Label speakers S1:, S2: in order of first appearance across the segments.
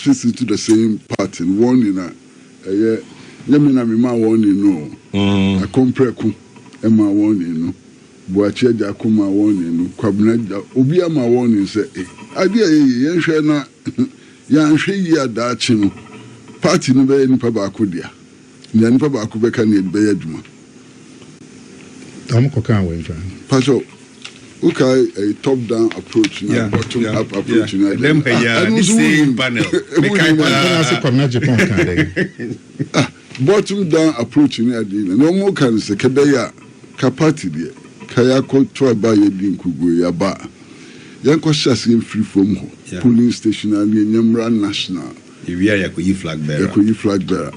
S1: fits into the same pattern. One in a Yamina Mima one in no. A compreku Emma one in no. Boakye Agyarko ma one in no. Kwabena Obia ma one in say, Idea Yanshana Yanshi ya Dachino. Party no be nipa baako dia. Nya nipa baako beka na be adwuma.
S2: Amukoka we nfa.
S1: Paso okay, a top-down approach, bottom-up approach.
S3: The same panel.
S1: Bottom-down approach in the no more can say Kadaya capacity. Kayako to a buy a drink ya bar. Yanko Shassin free from polling station and Yamra National.
S3: We are a flag bearer.
S1: Flag bearer.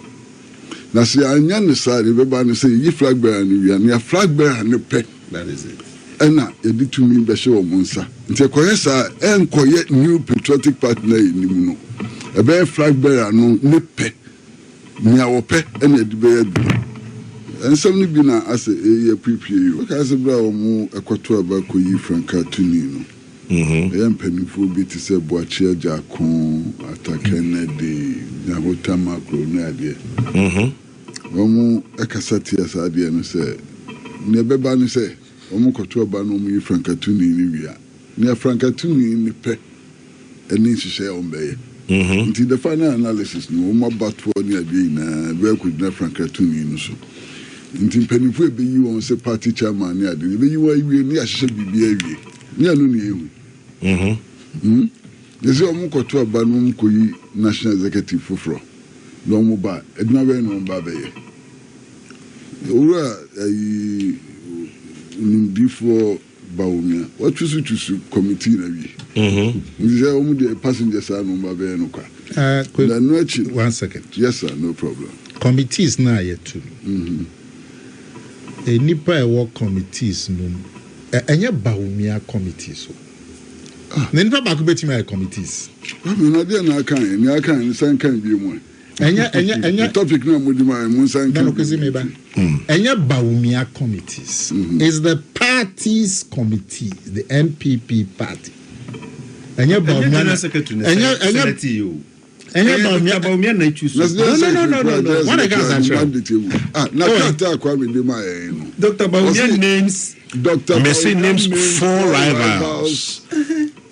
S1: Now, see, I understand everybody say ye flag bearer and you are near flag bearer and the pet.
S3: That is it.
S1: Ena yedi tumi be show monsa nti koyesa enkoye new patriotic partner in no ebe flag bearer no ne pe nia wo pe ena edi be adu ensem ni bi na ase ye prepare you ka se bra omu ekoto aba koyi franka tuni no empanifo bi ti se Boakye Agyarko Atta Kennedy na hotama kro na ade omu ekasati asade no se ne beba ni se Omukoto ba no mu frankatuni ni wia. Ni frankatuni ni pe eni hihye ombeye. Nti the final analysis no mo batwo ni ade na be kudna frankatuni no so. Nti penifo be yi won se party chairman ni ade be yi wa wie ni ahihye bibia wie. Ni anu ni ehu. Yesi omukoto ba no mu koyi national executive foforo. No mo ba edna be no ba be ye. Ora before Bawumia, what was it to committee? The passengers are no baby no car. 1 second. Yes, sir, no problem.
S2: Committees now yet too. A Nipa work committees no. Any Bawumia committees. Nipa bakubeti my committees.
S1: I mean, I can't sign can be more.
S2: Enya
S1: topic na mudima munsan
S2: kan okuzimeba enya Bawumia committees is the party's committee, the NPP party. Enya Bawumia
S3: Bawumia na choose.
S2: No. What I got
S1: na kata kwa midima
S3: Dr. Bawumia names
S4: Messi names 4 rivals.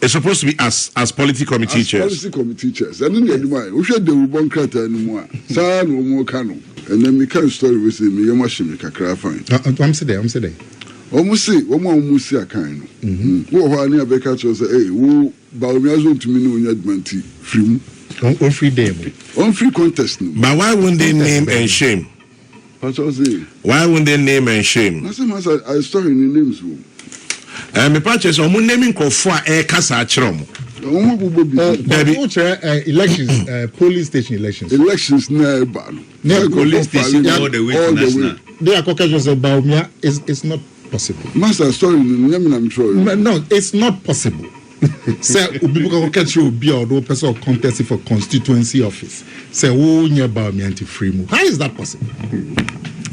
S4: It's supposed to be as political committee chairs.
S1: Policy committee chairs. And then we should do one crata anymore. Sa no more cano. And then we can story with me. You must make a craft fine.
S2: I'm saying.
S1: Almost see, almost see a kind. Who are near Becca say, hey, who Bawumia zone to me no judgment free.
S2: On free day.
S1: On free contest.
S4: But why wouldn't they name and shame? Why wouldn't they name and shame?
S1: That's I story in the names room.
S4: Me purchase on naming Kofua Air Casa Chrom.
S2: Elections, police station elections.
S1: Elections never.
S3: Police station all the way to national.
S2: They are caucus of Bawumia is not possible.
S1: Master story I'm sure.
S2: No, it's not possible. Say people catch you be or do person contest for constituency office. Say who near Bawumia anti free move. How is that possible?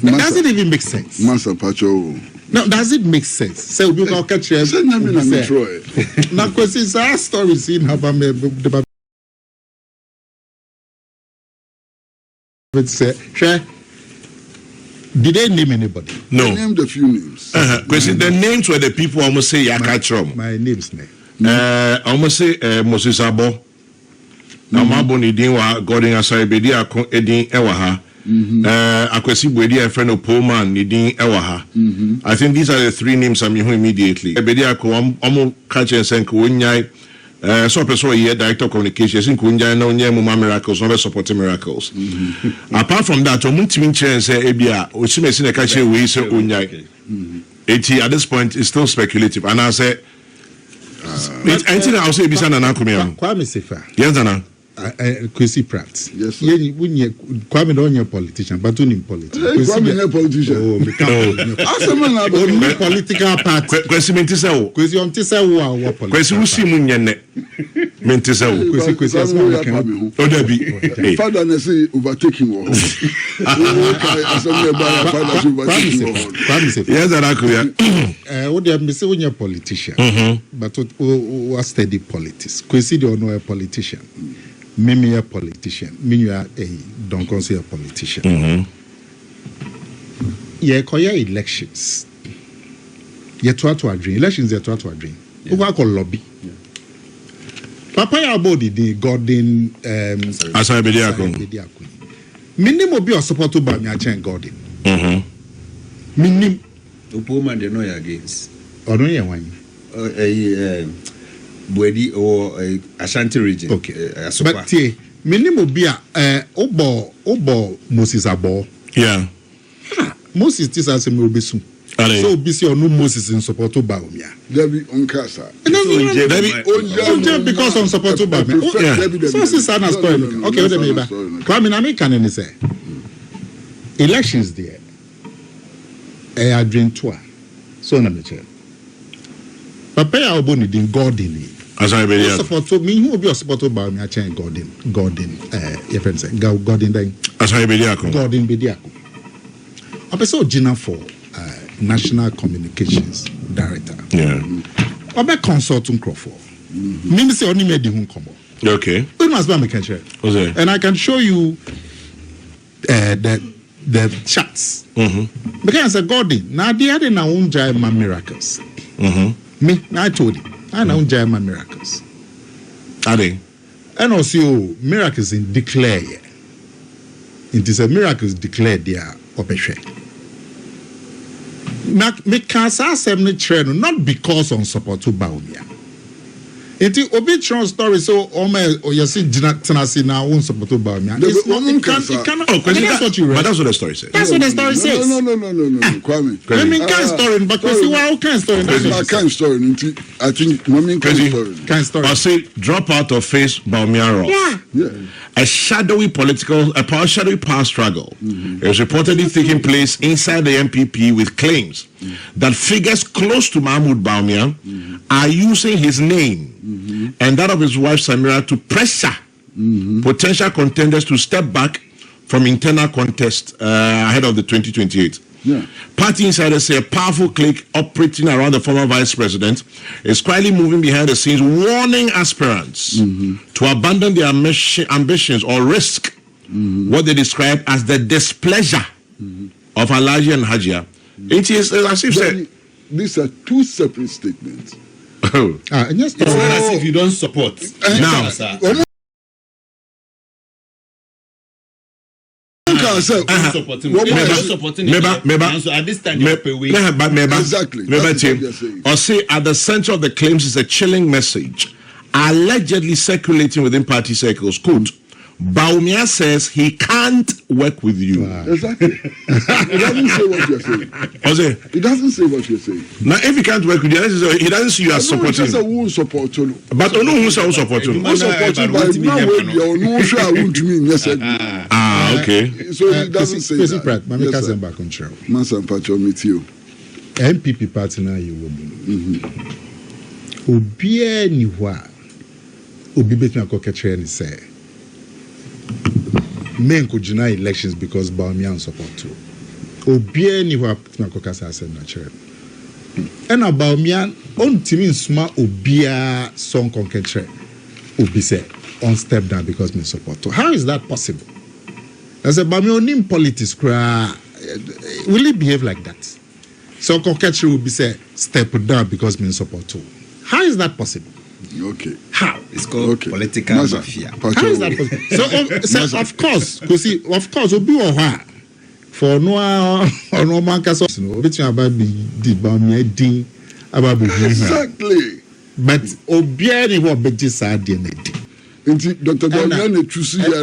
S2: Does it even make sense?
S1: Master Pacho.
S2: No, does it make sense? Say we go catch you.
S1: Say na me na me try.
S2: Now because our stories in Habame but say did they name anybody?
S4: No.
S1: They named a few names.
S4: Because the names were the people almost say Yakachrom.
S2: My name's name.
S4: Almost say Moses Abo. Namabo ni din wa Gordon Asare Bediatuo edin ewaha. Akwesi Bwedi and friend of Pullman Nidin Ewaha. I think these are the 3 names I'm hearing immediately. Bediatuo, Omo Catch and Senko Unyai, so person here, Director of Communications in Kunja, no near Muma Miracles, not supporting miracles. Apart from that, Omuntimin Chen say Ebia, Uchime Sinekache, we say Unyai. At this point, it's still speculative. And I say, I think I'll say Bisan and Akumia.
S2: Kwame Sefa.
S4: Yes, Anna.
S2: Kwesi Pratt.
S1: Yes.
S2: Kwame don't a politician, but only politician.
S1: Kwame a politician.
S2: Oh, only political party.
S4: Kwesi Mentisao.
S2: Kwesi on Tisao.
S4: Kwesi Usimunyane. Mentisao.
S2: Kwesi as well.
S4: Oh, Debbie.
S1: Father, I say overtaking.
S4: Yes, Anakuya.
S2: What they have say when you're a politician, but what steady politics. Kwesi don't know a politician. me a politician. Me you are a don't consider a politician. Yeah, koya elections. Yeah, to agree. Elections are to agree. Over call lobby. Papa ya body the Gordon
S4: Asante Bediatuo.
S2: Minim obi o support to Bawumia chen Gordon. Minim
S3: Opoman they know against.
S2: Or don't you want?
S3: Buedi or Ashanti region.
S2: Okay. But minim obi a obo Moses abo.
S4: Yeah.
S2: Moses this as me obi soon. So busy or no Moses in support to Bawumia.
S1: Debbie Onkasa.
S2: Because on support to Bawumia. So this is an story. Okay, what the neighbor? Kwame Nami can say elections there. I dream twa. So na me che. Papa ya obo ni din Gordon.
S4: Asante Bediatuo.
S2: Support to me who be support to Bawumia chen Gordon your friend say Gordon then.
S4: Asante Bediatuo.
S2: Gordon Bediatuo. Apeso Gina for National Communications Director.
S4: Yeah.
S2: Obe consulting Crawford. Me say only made the home come.
S4: Okay.
S2: It must be a can share. And I can show you the charts. Because I Gordon, now they had na unjai my miracles. Me, I told you, I na unjai my miracles.
S4: Are they?
S2: And also miracles in declare. It is a miracles declared there opeshe. Me can say not because on support to Bawumia. It is obituary story so you see Tenasi now won't support to Bawumia. It's not it cannot. That's what you read.
S4: But that's what the story says.
S2: That's what the story says.
S1: No. Kwame.
S2: I mean, can't story, but we see what can't story.
S1: I can't story. I think Mami can't story.
S4: I say drop out of face Bawumia role.
S1: Yeah.
S4: A shadowy power struggle is reportedly taking place inside the NPP with claims that figures close to Mahamadu Bawumia are using his name and that of his wife Samira to pressure potential contenders to step back from internal contest ahead of the 2028.
S1: Yeah.
S4: Party insiders say a powerful clique operating around the former vice president is quietly moving behind the scenes, warning aspirants to abandon their ambitions or risk what they describe as the displeasure of Alaji and Hajia. It is, as if said,
S1: these are two separate statements.
S2: Yes,
S3: It's not as if you don't support.
S4: Now,
S1: Exactly.
S4: Or say at the center of the claims is a chilling message allegedly circulating within party circles. Quote, Bawumia says he can't work with you.
S1: Exactly. It doesn't say what you're saying. It doesn't say what you're saying.
S4: Now, if he can't work with you, he doesn't see you as supporting him.
S1: Who support you?
S4: But who support you?
S1: Who support you? But no sure I won't mean yes.
S4: Okay.
S1: So it doesn't say that.
S2: Pratt, Mami Kazen back on trail.
S1: Mansan Pacho meet you.
S2: NPP party now you will. Obie ni wa. Obi betumi akokechere ni say. Men could deny elections because Bawumia on support too. Obie ni wa betumi akokasa asem na chere. And Bawumia on timi nsuma obia son konkechere. Obi say on step down because me support too. How is that possible? I said, Bawumia onim politics will he behave like that? So konkechere will be say step down because me support too. How is that possible?
S1: Okay.
S3: How? It's called political mafia.
S2: How is that possible? So of course, Obi Oha for no man can so between about the Bawumia din about
S1: exactly.
S2: But Obi any what be just sad dey.
S1: Dr. Bawumia na choose here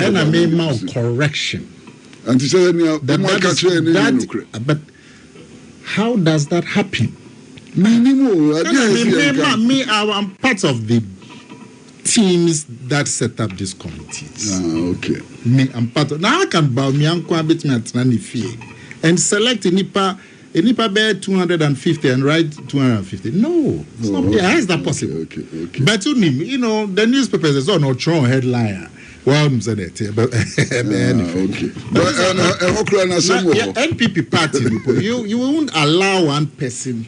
S2: and I made my correction.
S1: And he said but
S2: how does that happen? I'm part of the teams that set up these committees.
S1: Okay.
S2: I'm part of. Now I can Bawumia and select a nipa bear 250 and write 250. No, it's not. How is that possible?
S1: Okay.
S2: But you know, the newspapers is on no headline. Well, I'm saying it. But NPP party, you won't allow one person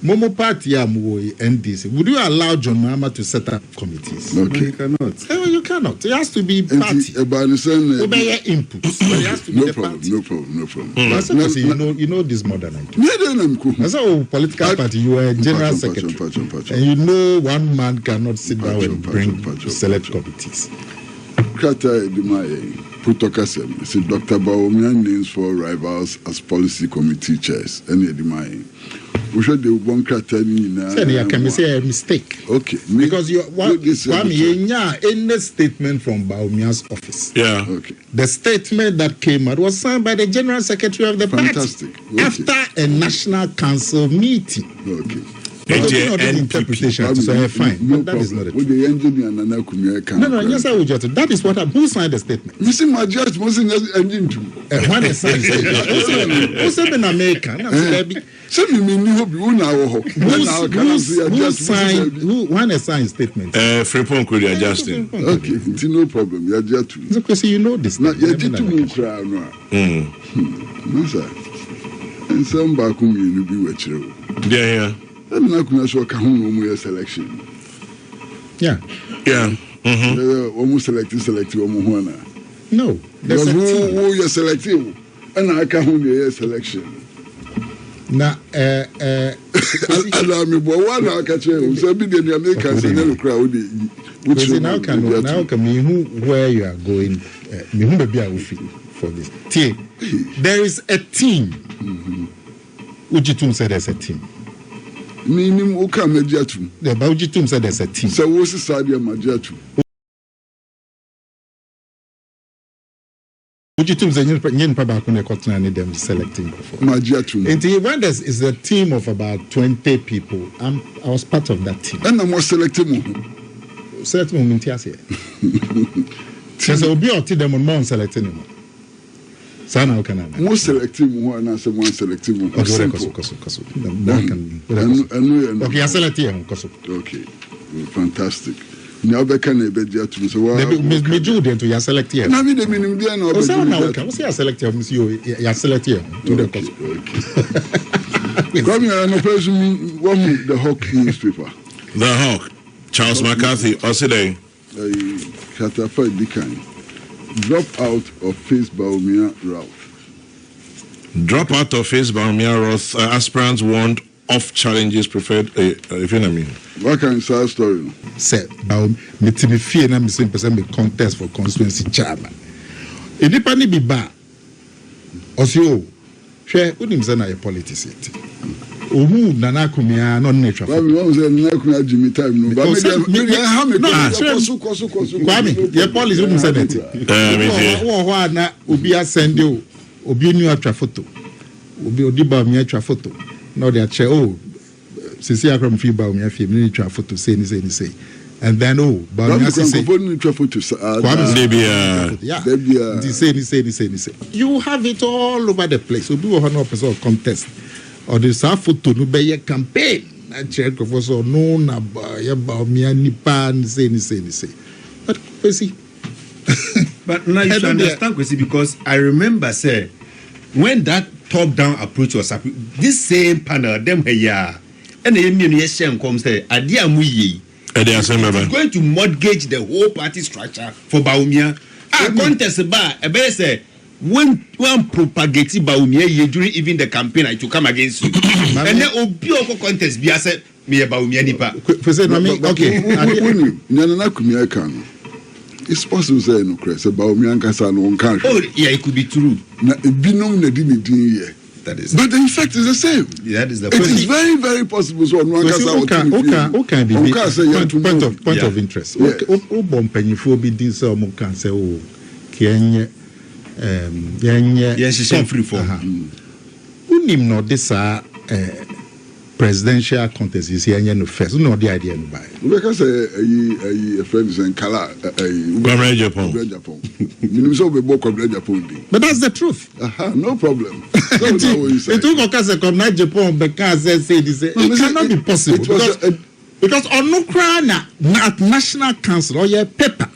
S2: Momo party NDC. Would you allow John Mahama to set up committees?
S1: Okay.
S3: No, you cannot.
S2: No, you cannot. It has to be party. Obey your inputs. But it has to be
S1: no
S2: the
S1: problem,
S2: party.
S1: no problem, no problem.
S2: That's what I say, you know this more than I do.
S1: Yeah,
S2: That's how political party. You are a general secretary, and you know one man cannot sit down and bring select committees.
S1: Kata Edimaye, Putokasem, see Dr. Bawumia names 4 rivals as policy committee chairs. Any Edimaye. We should do one kata ni.
S2: Say, can we say a mistake?
S1: Okay.
S2: Because you any statement from Bawumia's office.
S4: Yeah.
S1: Okay.
S2: The statement that came out was signed by the general secretary of the
S1: Fantastic.
S2: party
S1: Okay.
S2: after a national council meeting.
S1: Okay.
S2: Because
S4: NPP.
S2: you know this interpretation, so fine.
S1: No
S2: But that is
S1: problem.
S2: not
S1: With
S2: it.
S1: the engineer and
S2: No, yes, I would just. That is what who signed the statement.
S1: You see, my judge must engine too.
S2: When they signed the statement, who said in America?
S1: Send me new hobby. Who now?
S2: Who signed? Who when they signed statement?
S4: Frepon could adjust it.
S1: Okay, it's no problem. You're just too.
S2: Because you know this.
S1: Now, you're just too cry. No, sir. And some back home, you be with you.
S4: Yeah.
S1: I'm not going to show a selection.
S2: Yeah.
S4: Yeah.
S1: Almost selected
S2: No. There's a team.
S1: Who you're selecting, and I can't hear selection.
S2: Now,
S1: Allow me, but one I catch you. So be the Americans and then crowd. Which
S2: now can me where you are going. Me who be a for this. There is a team. Ujitum said there's a team.
S1: Minim Oka Mediatu.
S2: The Baujitum said there's a team.
S1: So what's the side of Magiatu?
S2: Ujitum said Yen Pabakune Kotna them selecting before.
S1: Magiatu.
S2: And when there is a team of about 20 people, I was part of that team.
S1: And I'm more selecting.
S2: Select moment here. Because I will be out to them on more selecting him. Sana Okana.
S1: More selective one and someone selective one.
S2: Okay, I select here.
S1: Okay, fantastic. Now, Beckham Bediatuo. So,
S2: me do then to your select here.
S1: Now, the minimum there no.
S2: What's your select here, Monsieur? Your select here to the
S1: Come here, no person. One the Hawk newspaper.
S4: The Hawk. Charles McCarthy. Oside.
S1: Katafa Dikan. Drop out of face Bawumia route.
S2: Drop out of face Bawumia route. Aspirants warned off challenges preferred. If you know what I mean.
S1: What kind of story?
S2: Say, me fear na me say person me contest for constituency chairman. Enipa ni bi ba. Osio. Hwe unim say na your politics it. Ohu nana kumia no nature.
S1: Well, we want say nana kumia Jimmy time no. But me ha me kosu.
S2: Kwame, your policy unim say that. Wo na obi asende o. Obi nu atwa photo. Obi odiba mi atwa photo. No they che sisi akram fi Bawumia fi mi atwa photo say ni say. And then Bawumia say
S1: photo.
S2: Say. You have it all over the place. Obi wo no person contest. Or the photo no be your campaign. Agyarko for so no na ya Bawumia nipa say. But see.
S3: But now you should understand, because I remember, say, when that top-down approach was happening, this same panel, them here, and the Union comes there, Adia Muyi, is going to mortgage the whole party structure for Bawumia. Contest about, I say, when one propagated Bawumia during even the campaign, I to come against you. And then Obioko contest, be said, me a Bawumia nipa.
S1: Okay. It's possible to say no Chris about Bawumia Kasa no country.
S3: Oh yeah, it could be true.
S1: Na binom na di ni din here.
S3: That is.
S1: But the effect is the same.
S3: Yeah, that is the
S1: point. It is very, very possible. So no Kasa
S2: okay, point of interest. O bom panyifo bi din say o mo kan say o kienye
S3: free for.
S2: Unim no this presidential contest is here no first. No the idea no buy.
S1: Because a friend is in Kala
S4: Kwabena Agyapong.
S2: But that's the truth.
S1: No problem.
S2: It took Okase Kwabena Agyapong because say this. It cannot be possible because on no crown at National Council or your paper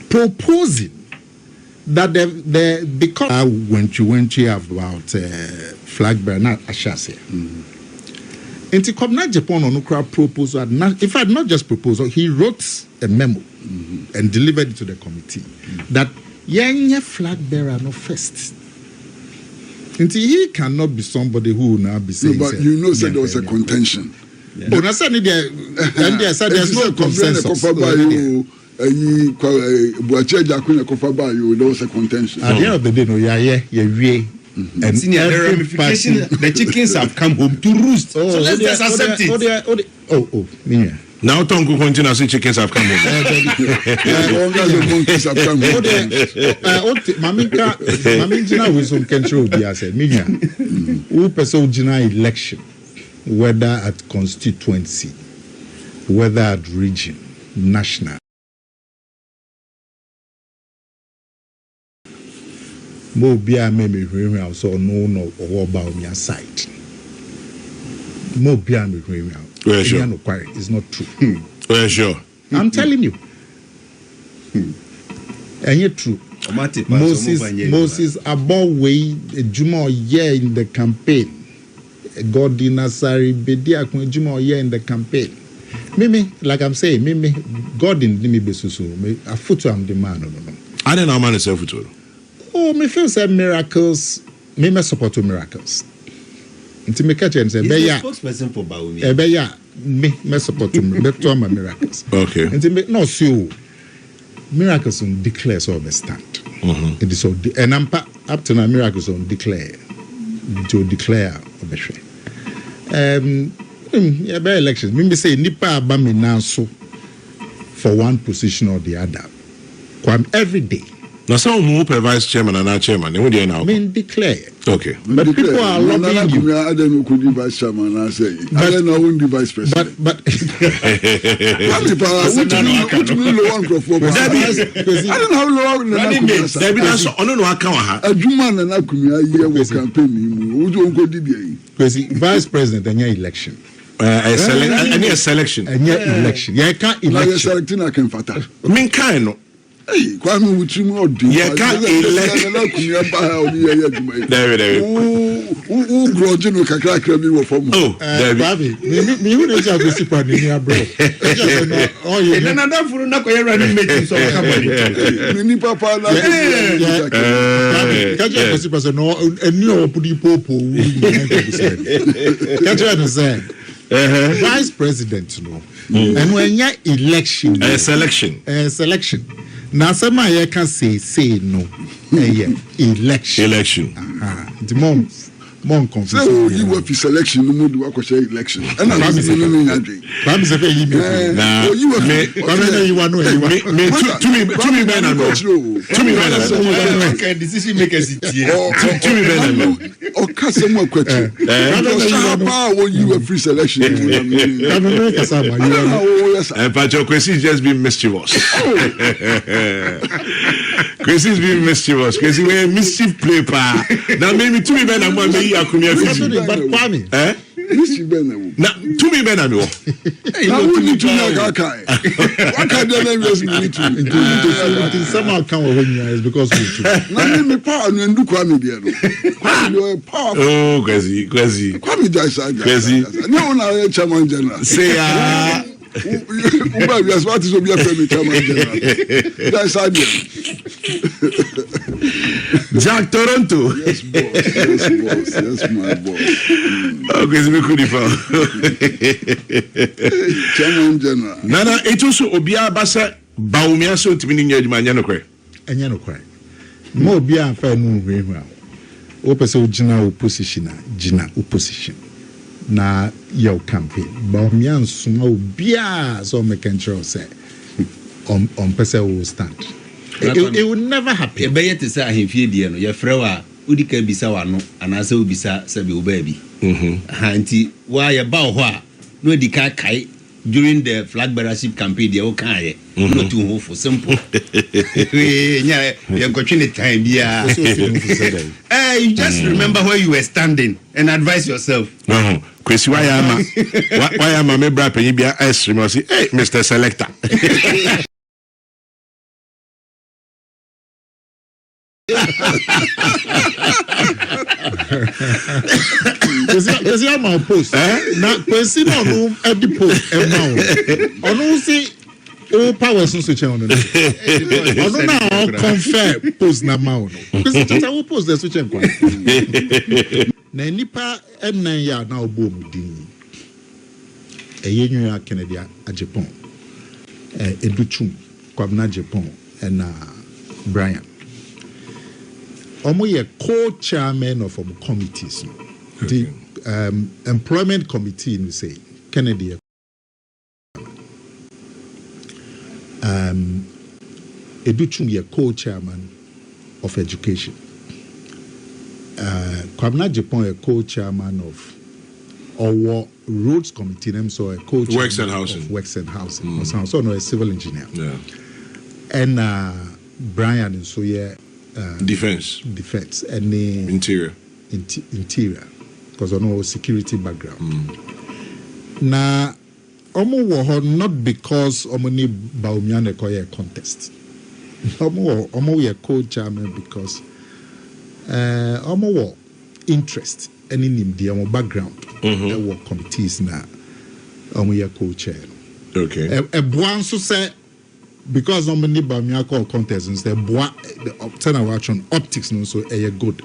S2: proposing that because when you have about flag bearer, not Ashas here. And Kwabena Agyapong on Ukra proposal, in fact, not just proposal, he wrote a memo and delivered it to the committee that Yanya flag bearer no first. Until he cannot be somebody who will now be saying.
S1: No, but you know, said there was a contention.
S2: Oh, that's and they said there's no consensus.
S1: Boakye Agyarko, there was a contention.
S2: At the end of the day, no, yeah.
S3: And senior, the ramification, the chickens have come home to roost. So let's just accept it.
S2: Yeah.
S4: Now, Tongu continue say chickens have come home.
S1: Monkeys have come home.
S2: Maminjina with some control, I said, Minya, who person jina election, whether at constituency, whether at region, national. Mo bia me hwehwe so no or Bawumia side. Mo bia me hwehwe. It's not true.
S4: Well, sure.
S2: I'm telling you. And yet true. Moses Aboway Juma year in the campaign. Godin Asare Bediatuo Juma year in the campaign. Mimi, like I'm saying, Mimi, Godin Nimi Besusu. A foot am the man.
S4: I don't know man is self to.
S2: Oh, me feel say miracles. Me support miracles. Nti me catch and say, "Beya."
S3: Spokesperson for Bawumia.
S2: Beya, me support miracles.
S4: Okay.
S2: Nti me no see miracles on declare so the stand. It is so and I'm up to now miracles on declare to declare obehwe. Yeah, by elections. Me say nipa aba me now so for one position or the other. Come every day.
S4: Now, some who vice chairman and not chairman, they would now.
S2: I mean, declare.
S4: Okay.
S2: But people are lobbying you.
S1: I don't know could be vice chairman. I say, I don't know who the vice president.
S2: But
S1: I don't know how long a Juma and Akumia year was campaigning. Who don't go did
S2: vice president and your election.
S4: A selection.
S2: And your election. Yeah, I can't election.
S1: Selecting I can fata.
S4: Mean kind.
S1: Hey, Kwame with you more.
S4: You can't elect.
S1: Who grudge no kakra kremi wo fam.
S4: Oh,
S2: David. Me who dey just go sit on the bro. Oh, you
S3: na na furu na koye running meeting so company.
S1: Me papa na.
S2: Can't you sit person no eni o pudi popo. Can't you understand? Vice president no. And when your election, selection. Now, some I can say no. Election. The mom confused.
S1: So you work for selection, no more do I election. And I'm not saying
S2: I'm saying
S4: now
S2: you work. You want to me,
S4: man, I know. To me, man,
S3: okay, decision makers.
S4: To me, man, I know.
S1: Or cast some more question. You were free selection.
S4: But your question is just being mischievous. Question is being mischievous. Question is mischief play pa. Now maybe to me, man, I'm going to be a community.
S2: But Kwame,
S1: Now,
S4: to me, man, I know.
S1: Now, we need to know what kind of language we need to.
S2: Somehow come over here is because we too.
S1: Now, me power and do Kwame there. Kwame power.
S4: Oh, crazy.
S1: Kwame Crazy. No, now, Chairman General.
S4: Say,
S1: what is your family, Chairman General? That's idea.
S4: Jack Toronto.
S1: Yes, boss. Yes, my boss.
S4: Okay, it's me
S1: Chairman General.
S4: Nana, it also Obia Basa Bawumia so to meaning Yajman cry.
S2: And you know, cry. More be a fair no very well. Open general opposition, na your campaign. Bawumia and Sumo Bia so make control say on person will stand. It would never happen.
S3: Better to say him fear dear no. Your frewa udika bisa wano anase ubisa sabi ubabi. Hanti why about wha no dika kai during the flag bearership campaign they all kai no too hope for simple. Yeah, you got time yeah. You just remember where you were standing and advise yourself.
S4: Kwesi why am I me bra penyi bia extreme o say hey Mr. Selector.
S2: Because chairman post. Na Kwesi no every post ono see all powers so switch on. Ono na confirm post na ma ono. Kwesi tata wo post the switch kwa. Na nipa enan ya na obo mu din. Eyenwa Kennedy Agyapong. Educhum Kwabena Agyapong and Brian. Omo ye co-chairman of committees. The employment committee in say Kennedy. Educhum ye co-chairman of education. Kwabena Agyapong a co-chairman of our roads committee. Them so a co-chairman
S4: Works and Housing.
S2: Works and Housing. So no a civil engineer.
S4: Yeah.
S2: And Brian and so yeah.
S4: Defense
S2: and the
S4: interior
S2: because I know security background. Now, omo not because omo ni Bawumia nekoye contest. Omo ye co-chairman because omo interest any nim the omo background. Work committees na omo ye co-chair.
S4: Okay.
S2: A buan so say. Because normally Bawumia call contest instead the turn action optics no so a good.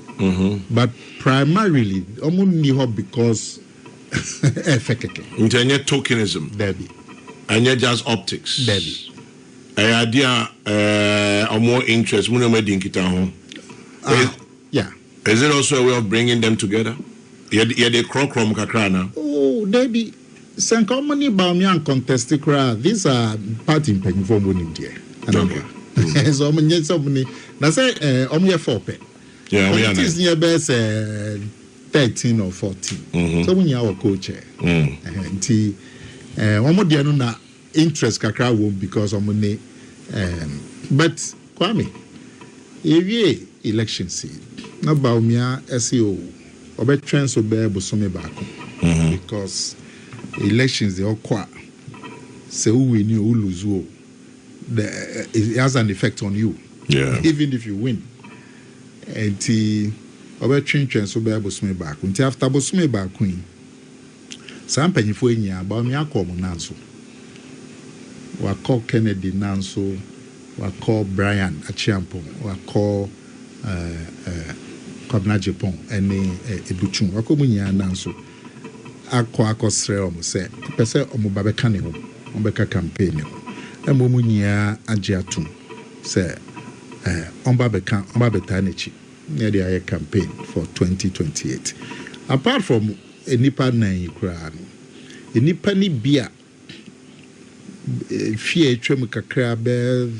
S2: But primarily only hope because
S4: Internet tokenism.
S2: Debbie.
S4: And yet just optics.
S2: Debbie.
S4: Idea or more interest.
S2: Yeah.
S4: Is it also a way of bringing them together? Yeah, they crow kakrana.
S2: Oh, Debbie. Sankomani Bawumia contest crowd. These are party in Pennyform winning dear. Okay. So many somebody. Now say only 4 pay.
S4: Yeah, we are
S2: near best 13 or 14. So when you are co-chair. One more dear no interest kakra won't because of money. But Kwame, if you election seed, na Bawumia SEO, obe trends obe busome back because. Elections they all quite say who win you, who lose you. It has an effect on you.
S4: Yeah.
S2: Even if you win. And over change so be able to back. Until after Bosme back queen. Some penny for in ya Bawumia come Nanso. We call Kennedy Nanso, we call Brian Agyapong, we call Kwabena Agyapong and Educhum. We call Munya Nanso. Akwa sre say pese omo babeka ne ho ombeka campaign ho emomu nyia agiatum say omba beta nechi near the campaign for 2028 apart from enipa nan yikra no enipa ni bia fie twem kakra be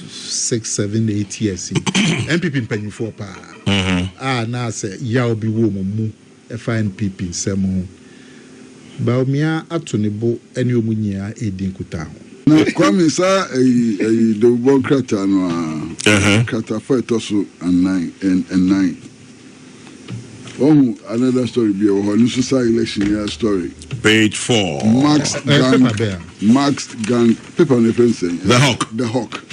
S2: 6, 7, 8 years NPP mpanyifo pa na say ya obi wo mu NPP semo Bawumia atunebo eni omunyia edin kuta ho
S1: na Kwame sa the Democrat no kata for etoso and 9 another story be o Owusu election year story
S4: page 4
S1: maxed gang paper on the the hawk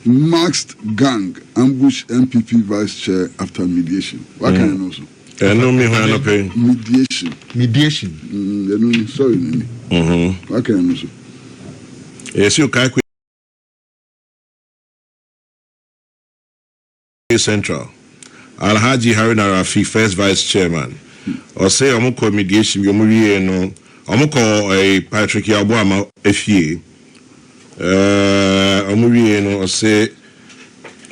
S1: maxed gang ambush NPP vice chair after mediation what can you know so
S4: no me when pay
S1: mediation sorry what can you know so
S4: yes you Kweku Central Alhaji Haruna Rafi first vice chairman or say omoko mediation yo muri no omoko Patrick Yabuama efie omuri no say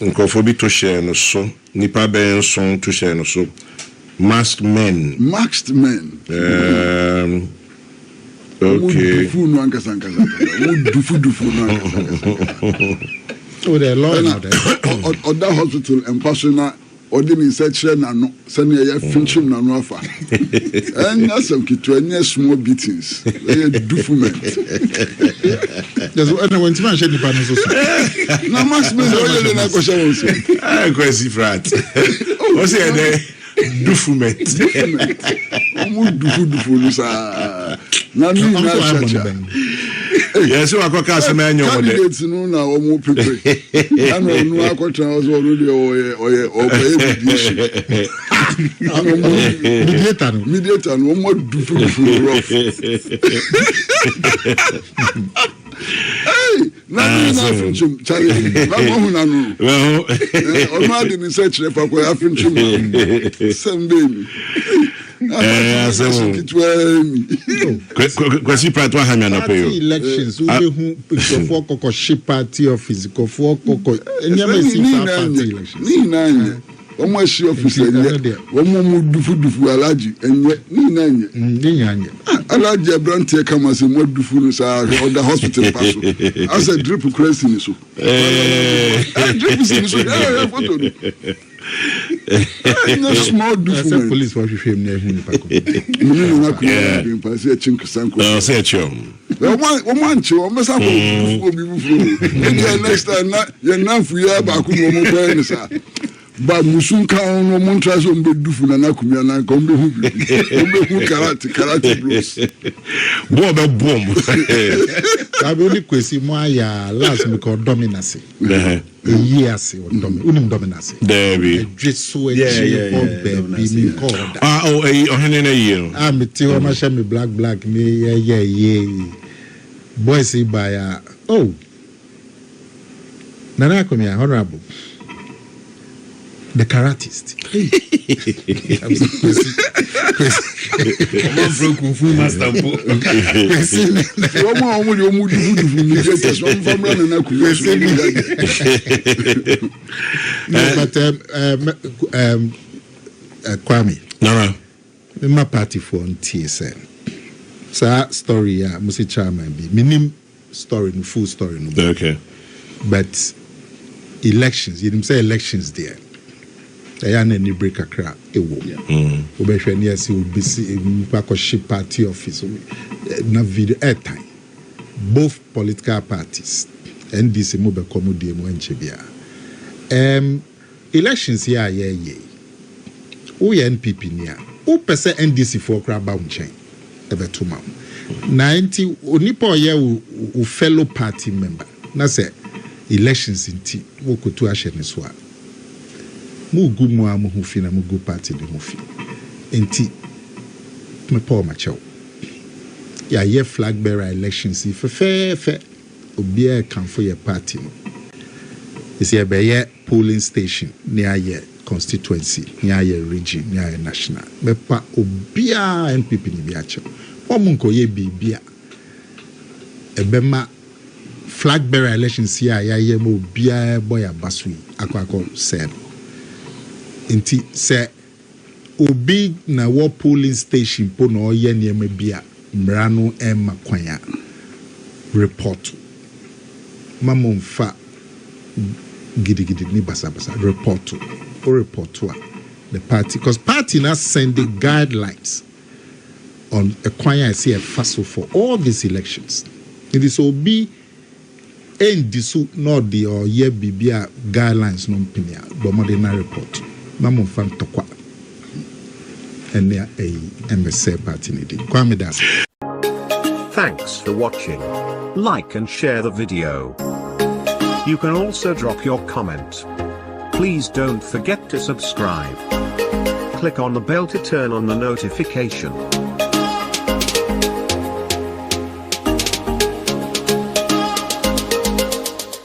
S4: nkofo bi to share no so nipa ben son to share no so masked men okay
S1: dufu no ankasa dufu no
S2: oh the law now
S1: other hospital and personal ordinary section na no send ya finchim na no afa and some kitwanya small beatings dufu men
S2: there's one when man share the panel so
S1: na masked men o na ko share so
S4: kwesi frat o say dey dufument
S1: dufu lusa na ni na chacha
S4: yes we akoka asema enyo mo de
S1: candidates no na omo pepe ana onu akotra ozo already oye mediation mediator no more do rough. Hey, na finchum challenge. Na mo na no. Well, o ma dey research re pa ko afinchum. Sambe.
S4: Kwesi prato hanya na peyo.
S2: Elections we hu for koko ship party office ko for koko enyama si party elections.
S1: Ni na omo shi office enye omo mu dufu alaji enye ni na enye.
S2: Ni nyanye.
S1: Alaji Abrante kama se mo dufu no sa o da hospital paso. As a drip crazy ni so. Drip ni so. Photo. No small dufu.
S2: Police for shame na hu ni pa ko.
S1: Munu na ku bin pa se chinku sanko.
S4: Say chum.
S1: Omo anche o mesa ko dufu obi bufu. And next time na ye nanfu ya ba ku mo ko ni sa. Ba musun kan no mon traso mbe dufu na kumia na ko mbe hu karate bros
S2: bo be bomb abuli kwesi mo aya last me ko dominance yes o dominance
S4: Debbie
S2: jesu eji o baby mi ko da
S4: ohene na yi no
S2: me ti o ma sha me black me ye boys by oh nana komia honorable the karatist.
S3: One broke kung fu master po.
S2: Kwame.
S4: No.
S2: My party for TSN. So story musi chairman be. Minim story no full story no.
S4: Okay.
S2: But elections, you didn't say elections there. I am any break a crack. Obeshwe near see will be ship party office. Na video airtime. Both political parties. NDC mo be komodi mo enchebia. Elections here ye. Who NPP near? Who pese NDC for crab unchain? Ebe tuma. 90 onipo ye u fellow party member. Na say elections in T. Wo kutu ashe niswa. Mu gu mu amu hufi na mu gu party de hufi. Enti me Paul Macho. Ya ye flag bearer elections if fe obi e kan for your party no. Is ye be ye polling station near ye constituency, near ye region, near ye national. Me pa obi a NPP ni bi acho. Omo nko ye bibia. Ebema flag bearer elections here ya ye mo obi a boy abasui akwa said. Inti se obi na wo polling station po na oye niema bia mrano emma kwanya report mamomfa gidigidi ni basa report to the party because party now send the guidelines on a kwanya see a faso for all these elections. It is obi en disu not the or ye bibia guidelines no pinia but modern report Mamon fan tokwa and they are a MSA party needed. Kwame das.
S5: Thanks for watching. Like and share the video. You can also drop your comment. Please don't forget to subscribe. Click on the bell to turn on the notification.